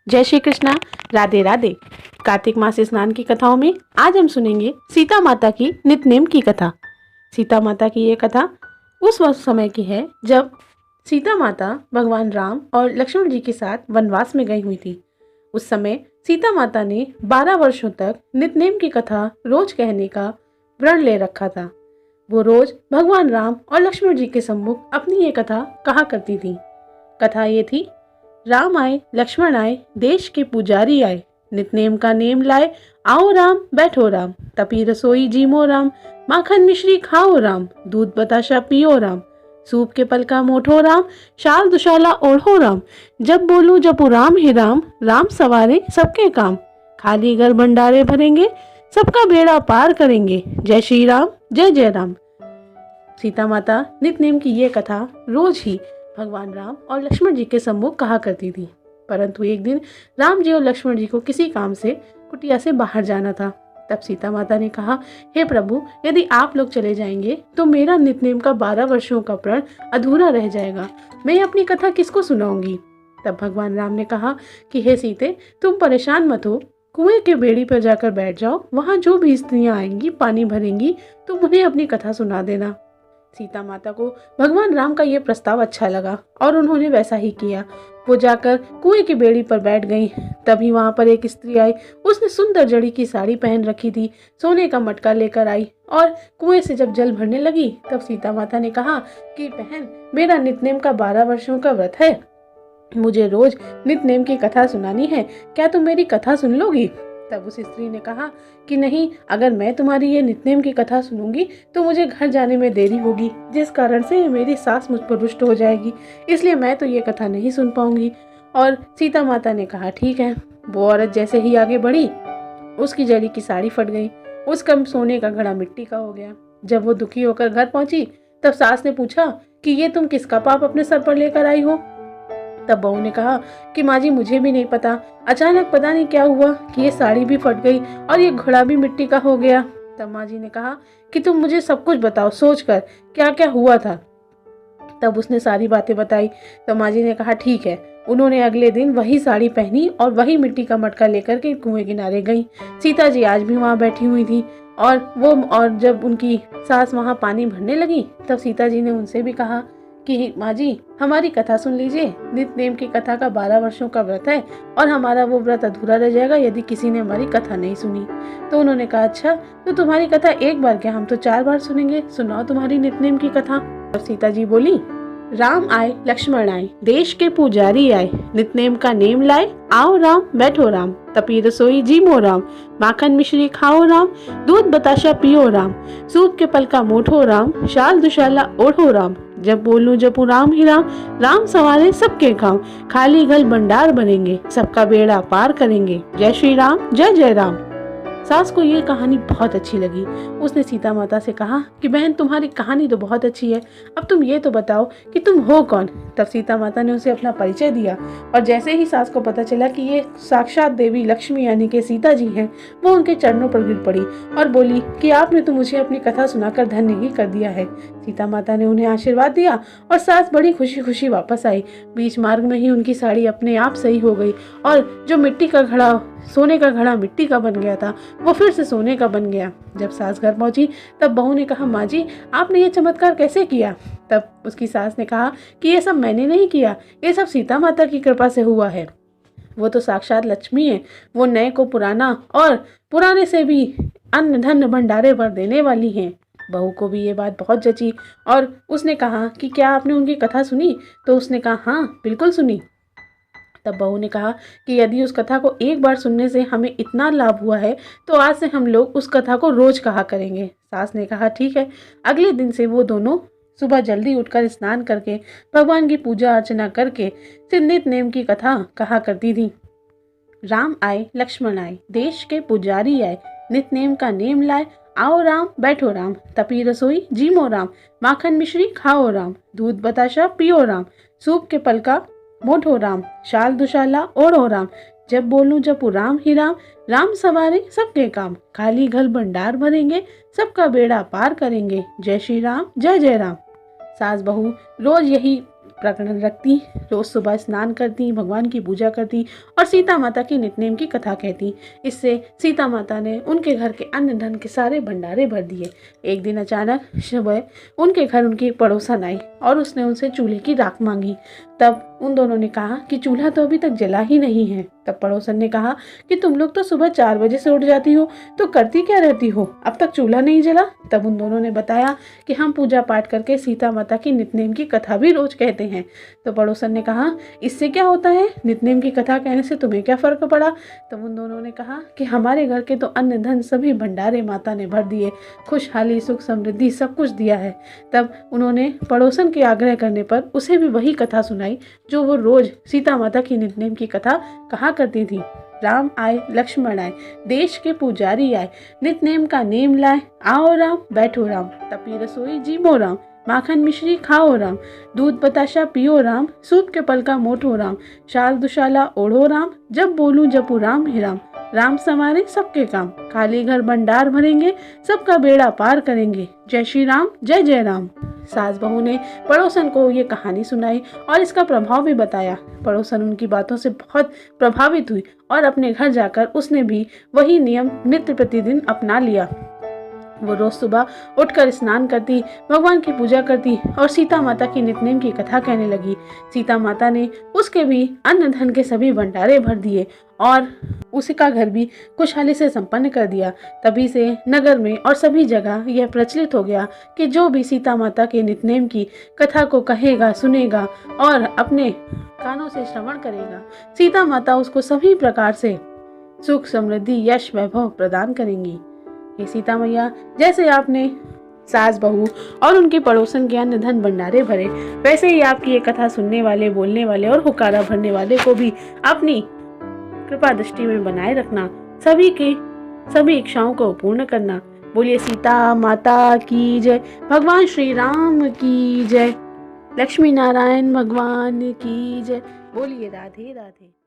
जय श्री कृष्णा। राधे राधे। कार्तिक मास स्नान की कथाओं में आज हम सुनेंगे सीता माता की नित्य की कथा। सीता माता की ये कथा उस वक्त समय की है जब सीता माता भगवान राम और लक्ष्मण जी के साथ वनवास में गई हुई थी। उस समय सीता माता ने 12 वर्षों तक नित्य की कथा रोज कहने का व्रण ले रखा था। वो रोज भगवान राम और लक्ष्मण जी के सम्मुख अपनी ये कथा कहा करती थी। कथा ये थी, राम आए लक्ष्मण आए देश के पुजारी आए, नितनेम का नेम लाए, आओ राम बैठो राम, तपी रसोई जीमो राम, माखन मिश्री खाओ राम, दूध बताशा पियो राम, सूप के पल का मोठो राम, शाल दुशाला ओढ़ो राम, जब बोलूं जपू राम ही राम, राम सवारे सबके काम, खाली घर भंडारे भरेंगे, सबका बेड़ा पार करेंगे, जय श्री राम जय जय राम। सीता माता नित्य की ये कथा रोज ही भगवान राम और लक्ष्मण जी के सम्मुख कहा करती थी। परंतु एक दिन राम जी और लक्ष्मण जी को किसी काम से कुटिया से बाहर जाना था। तब सीता माता ने कहा, हे प्रभु, यदि आप लोग चले जाएंगे तो मेरा नित्य का 12 वर्षों का प्रण अधूरा रह जाएगा। मैं अपनी कथा किसको सुनाऊंगी। तब भगवान राम ने कहा कि हे सीते, तुम परेशान मत हो, कुएं के बेड़ी पर जाकर बैठ जाओ, वहां जो भी स्त्रियां आएंगी पानी भरेंगी, तुम उन्हें अपनी कथा सुना देना। सीता माता को भगवान राम का ये प्रस्ताव अच्छा लगा और उन्होंने वैसा ही किया। वो जाकर कुएं की बेड़ी पर बैठ गईं। तभी वहां पर एक स्त्री आई। उसने सुंदर जड़ी की साड़ी पहन रखी थी, सोने का मटका लेकर आई और कुएं से जब जल भरने लगी तब सीता माता ने कहा कि बहन, मेरा नित्य का 12 वर्षों का व्रत है, मुझे रोज नित्य की कथा सुनानी है, क्या तुम मेरी कथा सुन लोगी। तब उस स्त्री ने कहा कि नहीं, अगर मैं तुम्हारी ये नित्य की कथा सुनूंगी तो मुझे घर जाने में देरी होगी, जिस कारण से मेरी सास मुझ पर रुष्ट हो जाएगी, इसलिए मैं तो ये कथा नहीं सुन पाऊंगी। और सीता माता ने कहा ठीक है। वो औरत जैसे ही आगे बढ़ी, उसकी जड़ी की साड़ी फट गई, उसका सोने का घड़ा मिट्टी का हो गया। जब वो दुखी होकर घर पहुंची तब सास ने पूछा कि ये तुम किसका पाप अपने सर पर लेकर आई हो। तब बहू ने कहा कि माँ जी, मुझे भी नहीं पता, अचानक पता नहीं क्या हुआ कि ये साड़ी भी फट गई और ये घड़ा भी मिट्टी का हो गया। तब माँ जी ने कहा कि तुम मुझे सब कुछ बताओ, सोचकर क्या क्या हुआ था। तब उसने सारी बातें बताई। तो माँ जी ने कहा ठीक है। उन्होंने अगले दिन वही साड़ी पहनी और वही मिट्टी का मटका लेकर के कुएं किनारे गई। सीता जी आज भी वहाँ बैठी हुई थी और जब उनकी सास वहाँ पानी भरने लगी तब सीता जी ने उनसे भी कहा कि माँ जी, हमारी कथा सुन लीजिए, नित्य की कथा का 12 वर्षों का व्रत है और हमारा वो व्रत अधूरा रह जाएगा यदि किसी ने हमारी कथा नहीं सुनी। तो उन्होंने कहा अच्छा, तो तुम्हारी कथा एक बार क्या, हम तो 4 बार सुनेंगे, सुनाओ तुम्हारी नित्य की कथा। और सीता जी बोली, राम आए लक्ष्मण आए देश के पुजारी आए, नित्य का नेम लाए, आओ राम बैठो राम, तपी रसोई जीमो राम, माखन मिश्री खाओ राम, दूध बताशा पियो राम, सूप के पल का मोठो राम, शाल दुशाला ओढ़ो राम, जब बोलूं जपू राम ही राम, राम सवारे सबके काम, खाली घर भंडार बनेंगे, सबका बेड़ा पार करेंगे, जय श्री राम जय जय राम। सास को ये कहानी बहुत अच्छी लगी। उसने सीता माता से कहा कि बहन, तुम्हारी कहानी तो बहुत अच्छी है, अब तुम ये तो बताओ कि तुम हो कौन। तब सीता माता ने उसे अपना परिचय दिया और जैसे ही सास को पता चला कि ये साक्षात देवी लक्ष्मी यानी कि सीता जी हैं, वो उनके चरणों पर गिर पड़ी और बोली कि आपने तो मुझे अपनी कथा सुनाकर धन्य ही कर दिया है। सीता माता ने उन्हें आशीर्वाद दिया और सास बड़ी खुशी खुशी वापस आई। बीच मार्ग में ही उनकी साड़ी अपने आप सही हो गई और जो मिट्टी का घड़ा, सोने का घड़ा मिट्टी का बन गया था, वो फिर से सोने का बन गया। जब सास घर पहुंची तब बहू ने कहा, माँ जी, आपने ये चमत्कार कैसे किया। तब उसकी सास ने कहा कि ये सब मैंने नहीं किया, ये सब सीता माता की कृपा से हुआ है। वो तो साक्षात लक्ष्मी है, वो नए को पुराना और पुराने से भी अन्न धन भंडारे भर देने वाली हैं। बहू को भी ये बात बहुत जची और उसने कहा कि क्या आपने उनकी कथा सुनी। तो उसने कहा हाँ बिल्कुल सुनी। तब बहू ने कहा कि यदि उस कथा को एक बार सुनने से हमें इतना लाभ हुआ है तो आज से हम लोग उस कथा को रोज कहा करेंगे। सास ने कहा ठीक है। अगले दिन से वो दोनों सुबह जल्दी उठकर स्नान करके भगवान की पूजा अर्चना करके नित्य नेम की कथा कहा करती थी। राम आए लक्ष्मण आए देश के पुजारी आए, नित्य नेम का नेम लाए, आओ राम बैठो राम, तपी रसोई जीमो राम, माखन मिश्री खाओ राम, दूध बताशा पियो राम, सूप के पल का मोठो राम, शाल दुशाला ओढ़ो राम, जब बोलूं जपू राम ही राम, राम सवारे सबके काम, खाली घर भंडार भरेंगे, सबका बेड़ा पार करेंगे, जय श्री राम जय जय राम। सास बहू रोज यही प्रकरण रखती, रोज सुबह स्नान करती, भगवान की पूजा करती और सीता माता की नित्य की कथा कहती। इससे सीता माता ने उनके घर के अन्न धन के सारे भंडारे भर दिए। एक दिन अचानक सुबह उनके घर उनकी एक पड़ोसन आई और उसने उनसे चूल्हे की राख मांगी। तब उन दोनों ने कहा कि चूल्हा तो अभी तक जला ही नहीं है। तब पड़ोसन ने कहा कि तुम लोग तो सुबह 4 बजे से उठ जाती हो, तो करती क्या रहती हो, अब तक चूल्हा नहीं जला। तब उन दोनों ने बताया कि हम पूजा पाठ करके सीता माता की नित्य की कथा भी रोज कहते हैं। तो पड़ोसन ने कहा, इससे क्या होता है, नित्य की कथा कहने से तुम्हें क्या फर्क पड़ा। तब उन दोनों ने कहा कि हमारे घर के तो अन्न धन सभी भंडारे माता ने भर दिए, खुशहाली सुख समृद्धि सब कुछ दिया है। तब उन्होंने पड़ोसन के आग्रह करने पर उसे भी वही कथा सुनाई जो वो रोज सीता माता की नित्य की कथा कहा करती थी। राम आए लक्ष्मण आए, देश के पुजारी आए, नित नेम का नेम लाए, आओ राम बैठो राम, तपी रसोई जीमो राम, माखन मिश्री खाओ राम, दूध बताशा पियो राम, सूप के पलका मोटो राम, शाल दुशाला ओढ़ो राम, जब बोलूं जपू राम हे राम, राम संवारे सबके काम, खाली घर भंडार भरेंगे, सबका बेड़ा पार करेंगे, जय श्री राम जय जय राम। सास बहू ने पड़ोसन को ये कहानी सुनाई और इसका प्रभाव भी बताया। पड़ोसन उनकी बातों से बहुत प्रभावित हुई और अपने घर जाकर उसने भी वही नियम नित्य प्रतिदिन अपना लिया। वो रोज सुबह उठकर स्नान करती, भगवान की पूजा करती और सीता माता की नित्य की कथा कहने लगी। सीता माता ने उसके भी अन्न धन के सभी भंडारे भर दिए और उसका घर भी खुशहाली से संपन्न कर दिया। तभी से नगर में और सभी जगह यह प्रचलित हो गया कि जो भी सीता माता के नित्य की कथा को कहेगा, सुनेगा और अपने कानों से श्रवण करेगा, सीता माता उसको सभी प्रकार से सुख समृद्धि यश वैभव प्रदान करेंगी। हे सीता मैया, जैसे आपने सास बहू और उनके पड़ोसन के अन्न धन भंडारे भरे, वैसे ही आपकी ये कथा सुनने वाले, बोलने वाले और हुकारा भरने वाले को भी अपनी कृपा दृष्टि में बनाए रखना, सभी की सभी इच्छाओं को पूर्ण करना। बोलिए सीता माता की जय, भगवान श्री राम की जय, लक्ष्मी नारायण भगवान की जय। बोलिए राधे राधे।